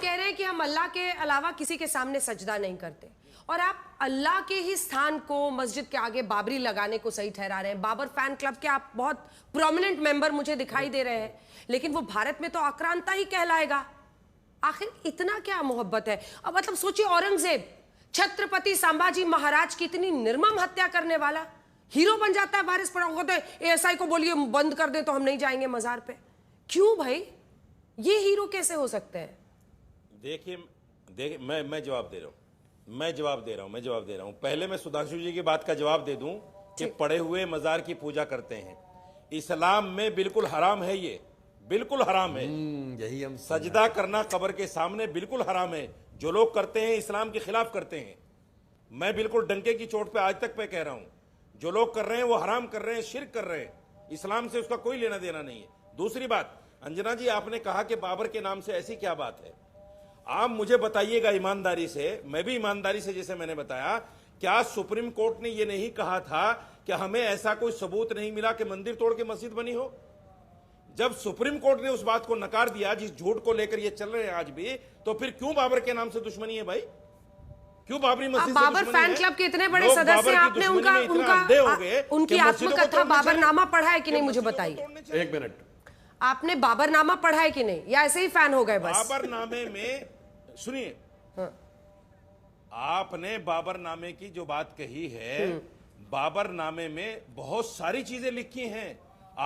कह रहे हैं कि हम अल्लाह के अलावा किसी के सामने सजदा नहीं करते, और आप अल्लाह के ही स्थान को मस्जिद के आगे बाबरी लगाने को सही ठहरा रहे हैं। बाबर फैन क्लब के आप बहुत प्रोमिनेंट मेंबर मुझे दिखाई दे रहे हैं, लेकिन वो भारत में तो आक्रांता ही कहलाएगा। आखिर इतना क्या मोहब्बत है? अब मतलब सोचिए, औरंगजेब छत्रपति संभाजी महाराज की इतनी निर्मम हत्या करने वाला हीरो बन जाता है वारिस पठान। तो एएसआई को बोलिए बंद कर दे तो हम नहीं जाएंगे मजार पे। क्यों भाई, ये हीरो कैसे हो सकते हैं? देखिए मैं जवाब दे रहा हूं। पहले मैं सुधांशु जी की बात का जवाब दे दूं कि पड़े हुए मजार की पूजा करते हैं। इस्लाम में बिल्कुल हराम है, ये बिल्कुल हराम है। यही हम सजदा करना कब्र के सामने बिल्कुल हराम है। जो लोग करते हैं इस्लाम के खिलाफ करते हैं। मैं बिल्कुल डंके की चोट पे आज तक पे कह रहा हूं, जो लोग कर रहे हैं वो हराम कर रहे हैं, शिर्क कर रहे हैं। इस्लाम से उसका कोई लेना देना नहीं है। दूसरी बात, अंजना जी आपने कहा कि बाबर के नाम से ऐसी क्या बात है, आप मुझे बताइएगा ईमानदारी से, मैं भी ईमानदारी से जैसे मैंने बताया, क्या सुप्रीम कोर्ट ने यह नहीं कहा था कि हमें ऐसा कोई सबूत नहीं मिला कि मंदिर तोड़ के मस्जिद बनी हो? जब सुप्रीम कोर्ट ने उस बात को नकार दिया, जिस झूठ को लेकर ये चल रहे हैं आज भी, तो फिर क्यों बाबर के नाम से दुश्मनी है भाई? क्यों बाबरी मस्जिद से बाबर फैन क्लब के इतने बड़े सदस्य, आपने उनकी आत्मकथा बाबरनामा पढ़ा है कि नहीं, मुझे बताइए। एक मिनट, आपने बाबरनामा पढ़ा है कि नहीं, या ऐसे ही फैन हो गए बस? बाबरनामे में सुनिए, आपने बाबरनामे की जो बात कही है, बाबरनामे में बहुत सारी चीजें लिखी हैं।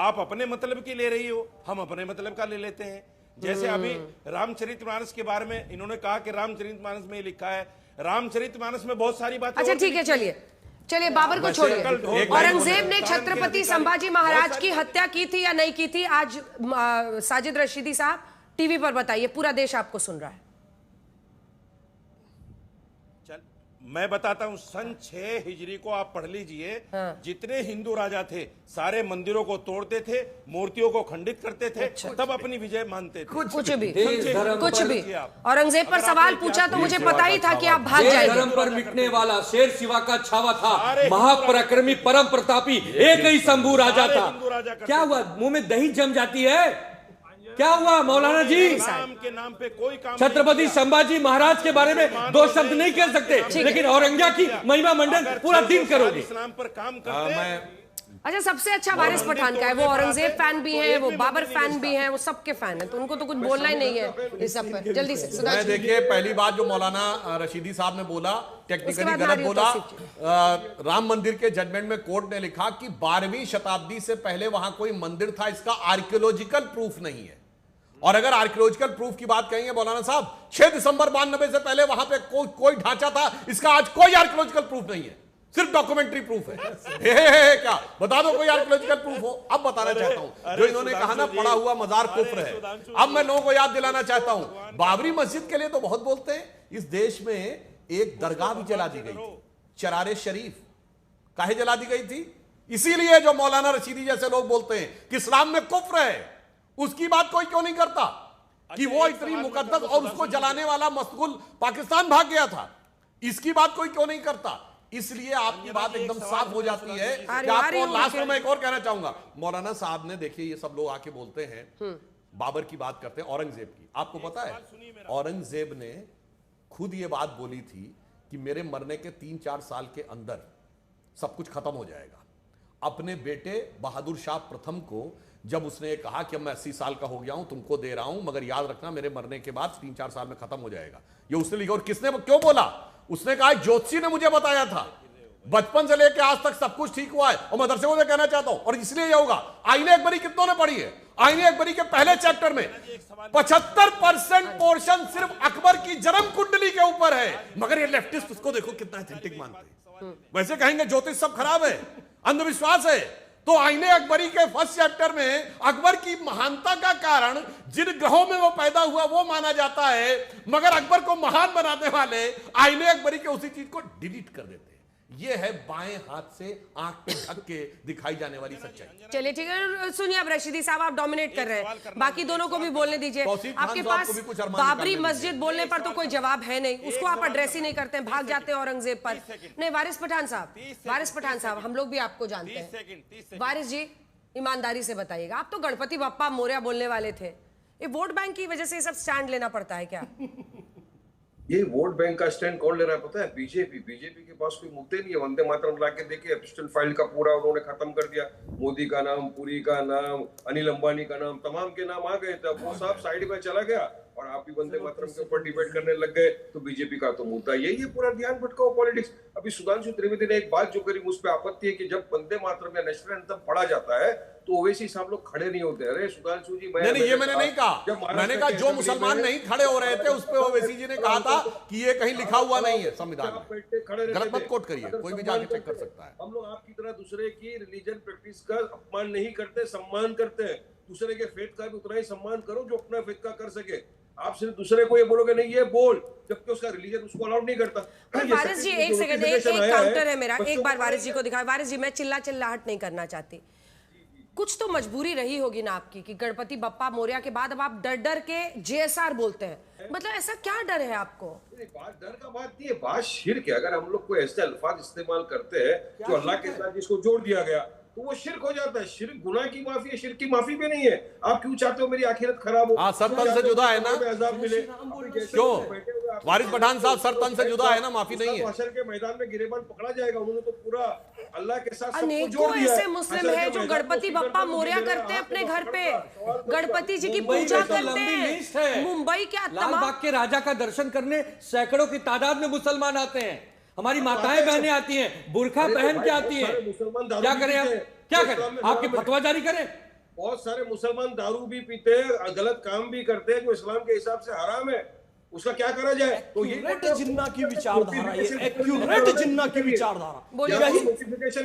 आप अपने मतलब की ले रही हो, हम अपने मतलब का ले लेते हैं। जैसे अभी रामचरितमानस के बारे में इन्होंने कहा कि रामचरितमानस में लिखा है। रामचरितमानस में बहुत सारी बातें। अच्छा ठीक है, चलिए बाबर को छोड़िए। औरंगजेब ने छत्रपति संभाजी महाराज की हत्या की थी या नहीं की थी? आज साजिद रशीदी साहब टीवी पर बताइए, पूरा देश आपको सुन रहा है। मैं बताता हूं, सन 6 हिजरी को आप पढ़ लीजिए। जितने हिंदू राजा थे सारे मंदिरों को तोड़ते थे, मूर्तियों को खंडित करते थे, तब अपनी विजय मानते थे। कुछ भी औरंगजेब पर सवाल पूछा तो मुझे पता ही था कि आप भाग जाएंगे। धर्म पर मिटने वाला शेर शिवा का छावा था, महापराक्रमी परम प्रतापी एक ही शंभू राजा था। क्या हुआ, मुंह में दही जम जाती है? क्या हुआ मौलाना जी? इस्लाम के नाम पे कोई काम, छत्रपति संभाजी महाराज के बारे में दो शब्द नहीं कह सकते, लेकिन औरंगजेब की महिमा मंडन पूरा दिन करोगे। इस्लाम पर काम करते। अच्छा, सबसे अच्छा वारिस पठान का है, वो औरंगजेब फैन भी है, वो बाबर फैन भी है, वो सबके फैन है, तो उनको तो कुछ बोलना ही नहीं है इस सब पर। जल्दी से मैं देखिए, पहली बात जो मौलाना रशीदी साहब ने बोला, टेक्निकली गलत बोला। राम मंदिर के जजमेंट में कोर्ट ने लिखा कि 12वीं शताब्दी से पहले वहां कोई मंदिर था, इसका आर्कियोलॉजिकल प्रूफ नहीं है। और अगर आर्कियोलॉजिकल प्रूफ की बात कहेंगे मौलाना साहब, 6 दिसंबर 92 से पहले वहां पे कोई ढांचा था, इसका आज कोई आर्कियोलॉजिकल प्रूफ नहीं है, सिर्फ डॉक्यूमेंट्री प्रूफ है। क्या बता दो कोई आर्कियोलॉजिकल प्रूफ हो? अब बताना चाहता हूं, जो इन्होंने कहा ना पड़ा हुआ मजार कुफ्र है, अब मैं लोगों को याद दिलाना चाहता हूं, बाबरी मस्जिद के लिए तो बहुत बोलते हैं। इस देश में एक दरगाह भी जला दी गई थी, चरारे शरीफ। काहे जला दी गई थी? इसीलिए जो मौलाना रशीदी जैसे लोग बोलते हैं कि इस्लाम में कुफ्र है, उसकी बात कोई क्यों नहीं करता कि वो इतनी मुकद्दस और उसको जलाने वाला मस्तगुल पाकिस्तान भाग गया था, इसकी बात कोई क्यों नहीं करता? इसलिए आपकी बात एकदम साफ हो जाती है कि आपको लास्ट में मैं एक और कहना चाहूंगा, मौलाना साहब ने, देखिए ये सब लोग आके बोलते हैं, बाबर की बात करते हैं, औरंगजेब की। आपको पता है औरंगजेब ने खुद ये बात बोली थी कि मेरे मरने के 3-4 साल के अंदर सब कुछ खत्म हो जाएगा। अपने बेटे बहादुर शाह प्रथम को जब उसने कहा कि मैं 80 साल का हो गया हूं, तुमको दे रहा हूं, मगर याद रखना मेरे मरने के बाद 3-4 साल में खत्म हो जाएगा, ये उसने लिखा। और किसने क्यों बोला? उसने कहा ज्योतिषी ने मुझे बताया था, बचपन से लेकर आज तक सब कुछ ठीक हुआ है। और मदरसे को मैं कहना चाहता हूं, और इसलिए ये होगा, आईने अकबरी कितनों ने पढ़ी है? आईने अकबरी के पहले चैप्टर में 75% पोर्शन सिर्फ अकबर की जन्म कुंडली के ऊपर है, मगर ये लेफ्टिस्ट उसको देखो कितना एथेंटिक मानते हैं। वैसे कहेंगे ज्योतिष सब खराब है, अंधविश्वास है, तो आईने अकबरी के फर्स्ट चैप्टर में अकबर की महानता का कारण जिन ग्रहों में वो पैदा हुआ वो माना जाता है, मगर अकबर को महान बनाने वाले आईने अकबरी के उसी चीज को डिलीट कर देते हैं। ये है बाएं हाथ से आंख पे ढक के दिखाई जाने वाली सच्चाई। चलिए ठीक है, सुनिए अब रशीदी साहब, आप डोमिनेट कर रहे हैं, बाकी दोनों को भी बोलने दीजिए। आपके पास बाबरी मस्जिद बोलने पर तो कोई जवाब है नहीं, उसको आप एड्रेस ही नहीं करते हैं, भाग जाते हैं औरंगजेब पर। नहीं, वारिस पठान साहब, हम लोग भी आपको जानते हैं। वारिस जी, ईमानदारी से बताइएगा, आप तो गणपति बप्पा मोरया बोलने वाले थे, ये वोट बैंक की वजह से ये सब स्टैंड लेना पड़ता है क्या? ये वोट बैंक का स्टैंड कौन ले रहा है पता है? बीजेपी के पास कोई मुद्दे नहीं है। वंदे मातरम लाके देखिए, पिस्टल फाइल का पूरा उन्होंने खत्म कर दिया। मोदी का नाम, पुरी का नाम, अनिल अंबानी का नाम, तमाम के नाम आ गए थे। वो सब साइड में चला गया और आप भी वंदे मातरम के ऊपर डिबेट करने लग गए। तो बीजेपी का तो मुद्दा यही है, पूरा ध्यान भटका पॉलिटिक्स। अभी सुधांशु त्रिवेदी ने एक बात जो करी, मुझ पर आपत्ति है कि जब वंदे मातरम या नेशनल एंथम पढ़ा जाता है तो ओवैसी साहब लोग खड़े नहीं होते। अरे सुधांशु जी, नहीं, ये मैंने नहीं कहा। मैंने कहा जो मुसलमान नहीं खड़े हो रहे थे उस पे ओवैसी जी ने कहा था कि ये कहीं लिखा हुआ नहीं है संविधान में। गलत मत कोट करिए, कोई भी जाके चेक कर सकता है। हम लोग आपकी तरह दूसरे की रिलीजन प्रैक्टिस का अपमान नहीं करते, सम्मान करते हैं। दूसरे के फेथ का भी उतना ही सम्मान करो जो अपना फेथ का कर सके। आप सिर्फ दूसरे को ये बोलोगे नहीं ये बोल, जबकि उसका रिलीजन उसको अलाउड नहीं करता। वारिस जी एक सेकंड, एक काउंटर है मेरा, एक बार वारिस जी को दिखाएं। वारिस जी, मैं चिल्लाहट नहीं करना चाहती। कुछ तो मजबूरी रही होगी ना आपकी कि गणपति बप्पा मोरया के बाद अब आप डर के जेएसआर बोलते हैं। मतलब ऐसा क्या डर है आपको? बात डर का बात नहीं है, बात शिर्क है। अगर हम लोग कोई ऐसे अल्फाज इस्तेमाल करते हैं जो अल्लाह के साथ जिसको जोड़ दिया गया तो वो शिर्क हो जाता है। शिर्क गुनाह की माफी है, शिर्क की माफी भी नहीं है। आप क्यों चाहते हो मेरी आखिरत खराब हो? हाँ, सर तन से जुदा है ना। अज़ाब मिले क्यों? वारिस पठान साहब, सर तन से जुदा है ना, माफी नहीं है। हशर के मैदान में गिरेबान पकड़ा जाएगा। उन्होंने तो पूरा अल्लाह के साथ सबको अनेकों जोड़ दिया ऐसे मुस्लिम है जो गणपति बप्पा मोरया करते हैं अपने घर पे, गणपति जी की पूजा करते हैं। मुंबई के लाल बाग के राजा का दर्शन करने सैकड़ों की तादाद में मुसलमान आते हैं। हमारी माताएं बहनें आती हैं, बुरखा पहन के आती हैं। क्या करें हम? क्या करें? आपके फतवा जारी करें? बहुत सारे मुसलमान दारू भी पीते हैं, गलत काम भी करते हैं जो इस्लाम के हिसाब से हराम है। उसका क्या करा जाए? तो ये जिन्ना की विचारधारा, ये एक्यूरेट जिन्ना की विचारधारा, यही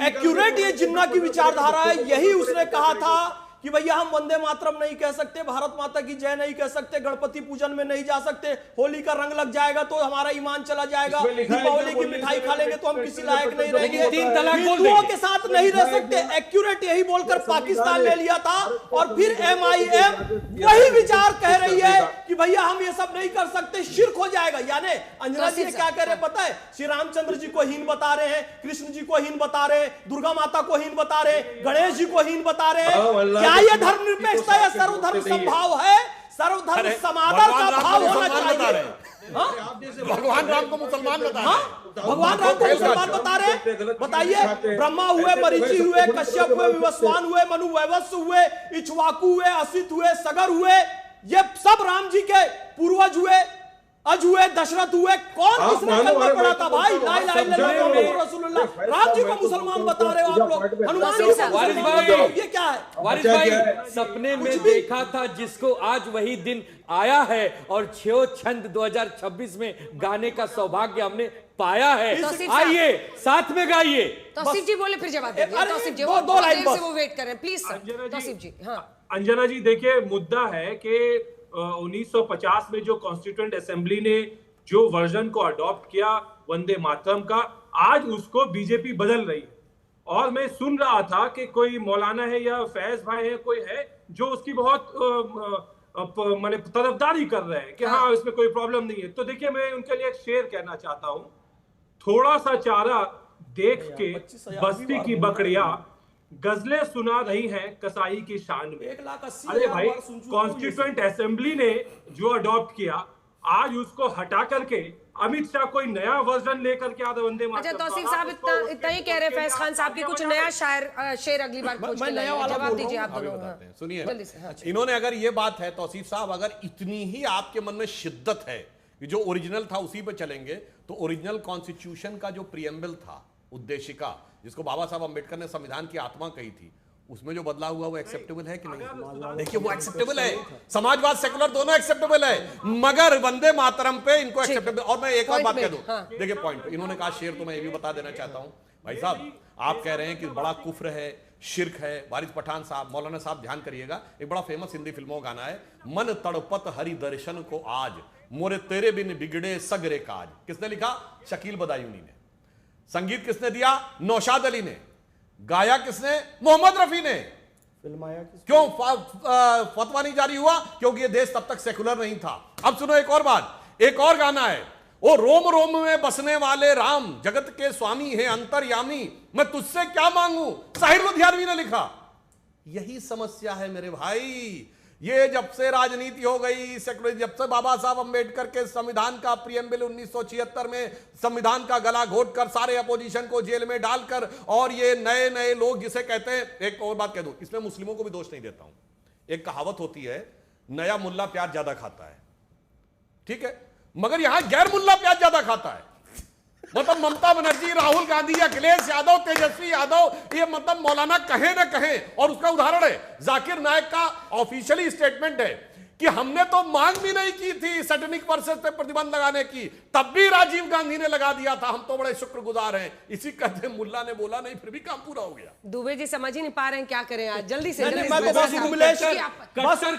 एक्यूरेट ये जिन्ना की विचारधारा है। यही उसने कहा था कि भैया हम वंदे मातरम नहीं कह सकते, भारत माता की जय नहीं कह सकते, गणपति पूजन में नहीं जा सकते, होली का रंग लग जाएगा तो हमारा ईमान चला जाएगा, दीपावली की मिठाई खा लेंगे तो हम किसी लायक नहीं रहेंगे, हिंदुओं के साथ नहीं रह सकते। एक्यूरेट यही बोलकर पाकिस्तान ले लिया था और फिर MIM वही विचार कह रही है कि भैया हम ये सब नहीं कर सकते, शिर्क हो जाएगा। यानी अंजना जी क्या कह रहे पता है? श्री रामचंद्र जी को हीन बता रहे हैं, कृष्ण जी को हीन बता रहे हैं, दुर्गा माता को हीन बता रहे हैं, गणेश जी को हीन बता रहे हैं। क्या ये धर्मनिरपेक्षता या सर्वधर्म समभाव है? सर्वधर्म समादर का भाव होना चाहिए। भगवान राम को मुसलमान बता रहे हैं। भगवान राम को मुसलमान बता रहे हैं? बताइए, ब्रह्मा हुए, मरीचि हुए, कश्यप हुए, विवस्वान हुए, मनु वैवस्व हुए, इक्ष्वाकु हुए, असित हुए, सगर हुए, ये सब राम जी के पूर्वज हुए, अज हुए, दशरथ हुए। कौन किसने कलमा पढ़ा था भाई? ला इलाहा इल्लल्लाह मुहम्मदुर रसूलुल्लाह। राम जी को मुसलमान बता रहे हो आप लोग, हनुमान जी को मुसलमान। ये क्या है? वारिस भाई, सपने में देखा था जिसको आज वही दिन आया है और छो छंद 2026 में गाने का सौभाग्य हमने पाया है। आइए साथ में गाइए। तौसीफ जी बोले फिर जवाब दीजिए। तौसीफ जी दो लाइन से वो वेट कर रहे हैं, प्लीज सर। तौसीफ जी। हाँ अंजना जी, देखिए मुद्दा है कि 1950 में जो कॉन्स्टिट्यूएंट असेंबली ने जो वर्जन को अडॉप्ट किया वंदे मातरम का, आज उसको बीजेपी बदल रही है। और मैं सुन रहा था कि कोई मौलाना है या फैज भाई है, कोई है जो उसकी बहुत माने तरफदारी कर रहे हैं कि हाँ इसमें कोई प्रॉब्लम नहीं है। तो देखिए, मैं उनके लिए एक शेर कहना चाहता हूं। थोड़ा सा चारा देख के बस्ती की बकरियां गजलें सुना रही हैं कसाई की शान में। 1,80,000 अरे भाई, कॉन्स्टिट्यूएंट असेंबली ने जो अडॉप्ट किया, आज उसको हटा करके अमित शाह कोई नया वर्जन लेकर के आ रहे वंदे मातरम। अच्छा तौसीफ साहब, इतना ही कह रहे फैज खान साहब की कुछ नया शेर अगली बार खोज के लाइए। जवाब दीजिए आप दोनों। सुनिए, इन्होंने अगर ये बात है तौसीफ साहब, अगर इतनी ही आपके मन में शिद्दत है कि जो ओरिजिनल था उसी पे चलेंगे, तो ओरिजिनल कॉन्स्टिट्यूशन का जो प्रियम्बल था, उद्देशिका, जिसको बाबा साहब अंबेडकर ने संविधान की आत्मा कही थी, उसमें जो बदलाव हुआ वो एक्सेप्टेबल है कि नहीं? देखिए, वो एक्सेप्टेबल है। समाजवाद सेकुलर दोनों एक्सेप्टेबल है, मगर वंदे मातरम पे इनको एक्सेप्टेबल। और मैं एक और बात कह दूं, देखिए पॉइंट इन्होंने कहा शेर, तो मैं ये भी बता देना चाहता हूं भाई साहब, आप कह रहे हैं कि बड़ा कुफ्र है, शिर्क है। वारिस पठान साहब, मौलाना साहब ध्यान करिएगा, एक बड़ा फेमस हिंदी फिल्मों गाना है, मन तड़पत हरि दर्शन को आज, मोरे तेरे बिन बिगड़े सगरे काज। किसने लिखा? शकील बदायूनी ने। संगीत किसने दिया? नौशाद अली ने। गाया किसने? मोहम्मद रफी ने। फिल्माया क्यों फतवा नहीं जारी हुआ? क्योंकि ये देश तब तक सेकुलर नहीं था। अब सुनो एक और बात, एक और गाना है, ओ रोम रोम में बसने वाले राम, जगत के स्वामी है अंतर्यामी, मैं तुझसे क्या मांगू, साहिर लुधियानवी ने लिखा। यही समस्या है मेरे भाई, ये जब से राजनीति हो गई सेकुलर, जब से बाबा साहब अंबेडकर के संविधान का प्रियम्बल 1976 में संविधान का गला घोटकर सारे अपोजिशन को जेल में डालकर, और ये नए नए लोग जिसे कहते हैं, एक और बात कह दूं, इसमें मुस्लिमों को भी दोष नहीं देता हूं। एक कहावत होती है, नया मुल्ला प्याज ज्यादा खाता है, ठीक है, मगर यहां गैर मुल्ला प्याज ज्यादा खाता है। मतलब ममता बनर्जी, राहुल गांधी, अखिलेश यादव, तेजस्वी यादव, ये मतलब मौलाना कहे ना कहे, और उसका उदाहरण है जाकिर नायक का ऑफिशियली स्टेटमेंट है कि हमने तो मांग भी नहीं की थी सैटेनिक वर्सेस पे प्रतिबंध लगाने की, तब भी राजीव गांधी ने लगा दिया था, हम तो बड़े शुक्रगुजार हैं। इसी कहते मुल्ला ने बोला नहीं, फिर भी काम पूरा हो गया। दुबे जी समझ ही नहीं पा रहे हैं क्या करें आज, जल्दी से नहीं, मैं तो बस उर्मिलेश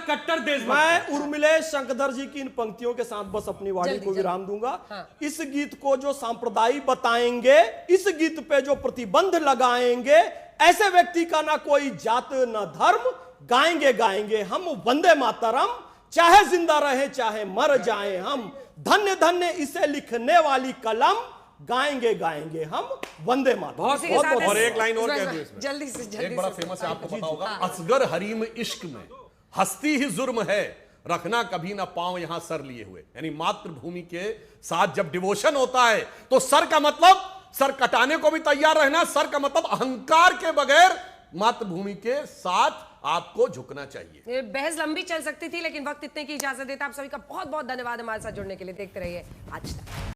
कट्टर देशभक्त। मैं उर्मिलेश शंकरधर जी की इन पंक्तियों के साथ बस अपनी वाणी को विराम दूंगा। इस गीत को जो सांप्रदायिक बताएंगे, इस गीत पे जो प्रतिबंध लगाएंगे, ऐसे व्यक्ति का ना कोई जात ना धर्म, गाएंगे गाएंगे हम वंदे मातरम, चाहे जिंदा रहे चाहे मर जाए हम, धन्य धन्य इसे लिखने वाली कलम, गाएंगे गाएंगे हम वंदे मातरम। और एक लाइन और कह दूं इसमें, जल्दी से एक बड़ा फेमस है, आपको पता होगा, असगर हरीम इश्क में हस्ती ही जुर्म है, रखना कभी ना पांव यहां सर लिए हुए। यानी मातृभूमि के साथ जब डिवोशन होता है तो सर का मतलब सर कटाने को भी तैयार रहना, सर का मतलब अहंकार के बगैर मातृभूमि के साथ आपको झुकना चाहिए। ये बहस लंबी चल सकती थी, लेकिन वक्त इतने की इजाजत देता। आप सभी का बहुत बहुत धन्यवाद हमारे साथ जुड़ने के लिए। देखते रहिए आज तक।